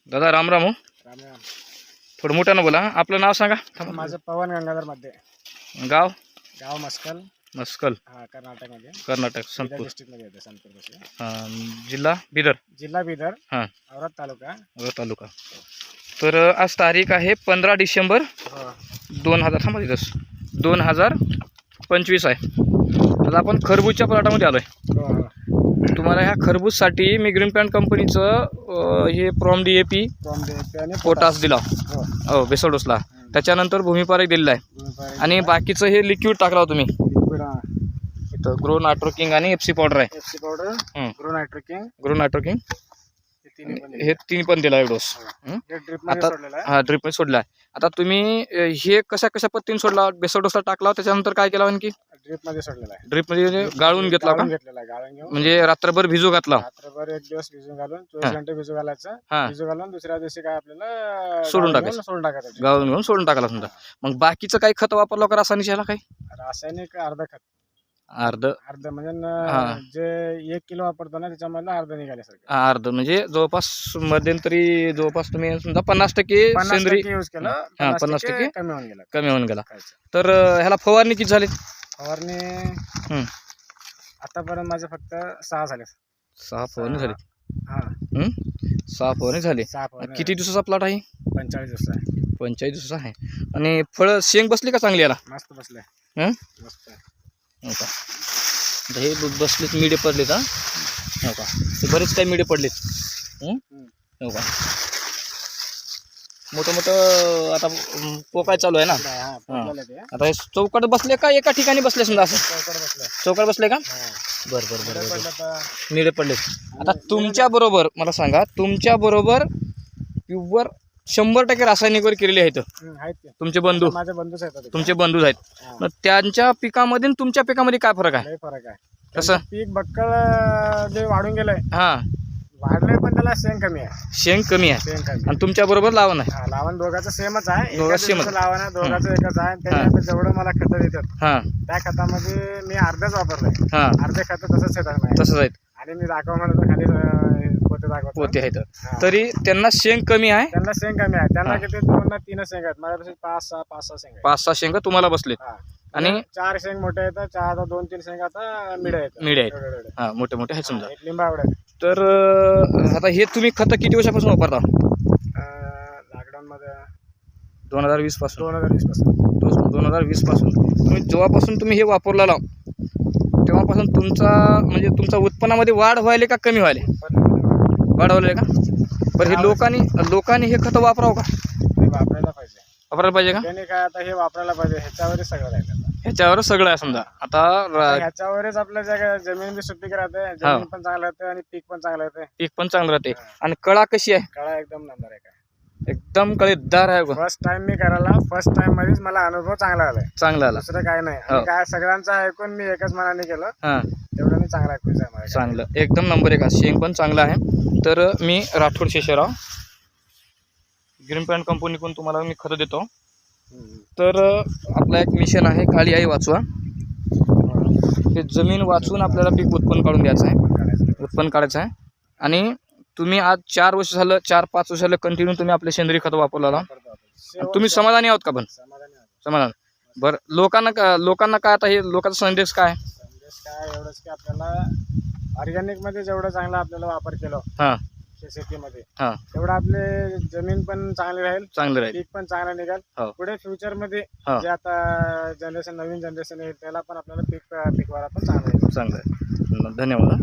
दादा राम राम हो. राम राम. थोडं मोठ्यानं बोला. आपलं नाव सांगा. माझं पवन गंगाधर मध्ये, गाव गाव मस्कल, मस्कल, कर्नाटक मध्ये, कर्नाटक, संतपूर डिस्ट्रिक्ट मध्ये येते. संतपूर पाशी. जिल्हा बिदर. जिल्हा बिदर, हां, औरत तालुका. औरत तालुका. तर आज तारीख आहे 15 डिसेंबर 2025 आहे. आता आपण खरबूजच्या प्लॉटामध्ये आलो आहे. तुम्हाला ह्या खरबूजसाठी मी ग्रीन प्लांट कंपनीचं हे प्रॉम DAP पोटास दिला हो बेसल डोसला. त्याच्यानंतर भूमिपारक दिलेला आहे आणि बाकीचं हे लिक्विड टाकला तुम्ही इथं ग्रो नायट्रोकिंग आणि FC पावडर आहे. FC पावडर, ग्रो नायट्रोकिंग हे तिन्ही पण दिला आहे डोस. आता हा ड्रिप मध्ये सोडला आहे. आता तुम्ही हे कशा पद्धतीने सोडला? बेसल डोसला टाकला त्याच्यानंतर काय केला आणखी? ड्रिप मध्ये सोडलेला आहे. ड्रिप मध्ये गाळून घेतला का? गाळून घेऊन म्हणजे रात्रभर भिजू घातला. रात्रभर एक दिवस भिजू घालून 24 घंटे भिजू घालायचं. भिजू घालून दुसऱ्या दिवशी काय आपल्याला सोडून टाकायचं. गाळून घेऊन सोडून टाकायला समजा. मग बाकीचं काही खत वापरलं का रासायनिक याला? काही रासायनिक अर्ध खत, अर्ध म्हणजे जे 1 किलो वापरतो ना त्याच्यामधलं अर्ध निघाल्यासारखं. अर्ध म्हणजे जवळपास मध्यंतरी तुम्ही समजा 50% सेंद्रिय यूज केलं. 50% कमी होऊन गेला. तर ह्याला फवारणी किती झाली? फवारणी आतापर्यंत माझे फक्त 6 झाले. 6 फवारणी झाली. 6 फवारणी झाली. 6 फवारणी. किती दिवसाचा प्लॉट आहे? 45 दिवस आहे. 45 दिवसाचा आहे. आणि फळ शेंग बसली का चांगली याला? मस्त बसले. मस्त हो का? आता हे बसलेत, मिडे पडलेत. हो का? ते बरेच काही मिडे पडलेत. हो का? मोठं आता पोकाय चालू आहे ना. आता हे चौकट बसले का एका ठिकाणी बसले समजा? असं चौकट बसले का? बरं मिडे पडलेत. आता तुमच्या बरोबर मला सांगा, तुमच्या बरोबर प्युअर 100% रासायनिकवर केलेले आहेत तुमचे बंधू? माझे बंधूच आहेत. तुमचे बंधूच आहेत. मग त्यांच्या पिकामध्ये आणि तुमच्या पिकामध्ये काय फरक आहे? फरक आहे. कसं? पीक बक्कळ जे वाढून गेलंय, वाढलंय पण त्याला शेंग कमी आहे. शेंग कमी आहे. आणि तुमच्या बरोबर लावण आहे. लावण दोघांचं सेमच आहे. दोघांचं सेमच लावण आहे, दोघांचं एकच आहे. त्याच्यानंतर जेवढं मला खत देतात त्या खतामध्ये मी अर्धेच वापरलंय. अर्धे खत तसंच येतात नाही. तसंच आहेत. आणि मी दाखव म्हणलं तर खाली पोते आहेत. तरी त्यांना शेंग कमी आहे. त्यांना शेंग कमी आहे. त्यांना किती 2-3 शेंग आहेत. माझ्यापासून 5-6 शेंग आहेत. 5-6 शेंगा तुम्हाला बसलेत. आणि 4 शेंग मोठे आहेत. 2-3 शेंग आता मिडे आहेत. हा मोठे आहेत समजा. लिंबा एवढे. तर आता हे तुम्ही खत किती वर्षापासून वापरता? लॉकडाऊन मध्ये 2020 पासून. 2020 पासून तुम्ही जेव्हापासून तुम्ही हे वापरला तेव्हापासून तुमचा उत्पन्नामध्ये वाढ व्हायला का कमी व्हायला? वाढ व्हायला का? बरं हे लोकांनी हे खत वापरावं का? वापरायला पाहिजे का? त्याने काय आता हे वापरायला पाहिजे. ह्याच्यावरच सगळं आहे. ह्याच्यावरच सगळं आहे समजा. आता ह्याच्यावरच आपल्या जमीन बी सुपीक राहते. जमीन पण चांगलं राहते आणि पीक पण चांगलं राहते. पीक पण चांगलं राहते. आणि कळा कशी आहे? कळा एकदम नंबर आहे. एकदम कळेदार आहे. फर्स्ट टाइम मी करायला, फर्स्ट टाइम मध्येच मला अनुभव चांगला आला. दुसरं काय नाही. काय सगळ्यांचं ऐकून मी एकच मनाने केलं. तेवढं मी चांगला ऐकून चांगलं एकदम नंबर 1. शेंग पण चांगला आहे. तर मी राठोड शेषराव ग्रीन प्लांट कंपनीकडून तुम्हाला मी खत देतो. तर आपला एक मिशन आहे, काळी आई वाचवा. हे जमीन वाचून आपल्याला पीक उत्पन्न काढून द्यायचं आहे, उत्पन्न काढायचं आहे. आणि तुम्ही आज 4 वर्ष झालं, 4-5 वर्ष झालं कंटिन्यू तुम्ही आपले सेंद्रिय खत वापरला. तुम्ही समाधानी आहोत का? पण समाधान. बरं लोकांना काय आता हे लोकांचा संदेश काय? एवढंच की आपल्याला ऑर्गॅनिक मध्ये जेवढं चांगलं आपल्याला वापर केलं शेतीमध्ये, तेवढं आपले जमीन पण चांगली राहील, पीक पण चांगलं निघाल. पुढे फ्युचर मध्ये जे आता नवीन जनरेशन येईल त्याला पण आपल्याला पीक पिकवायला पण चांगलं आहे. धन्यवाद.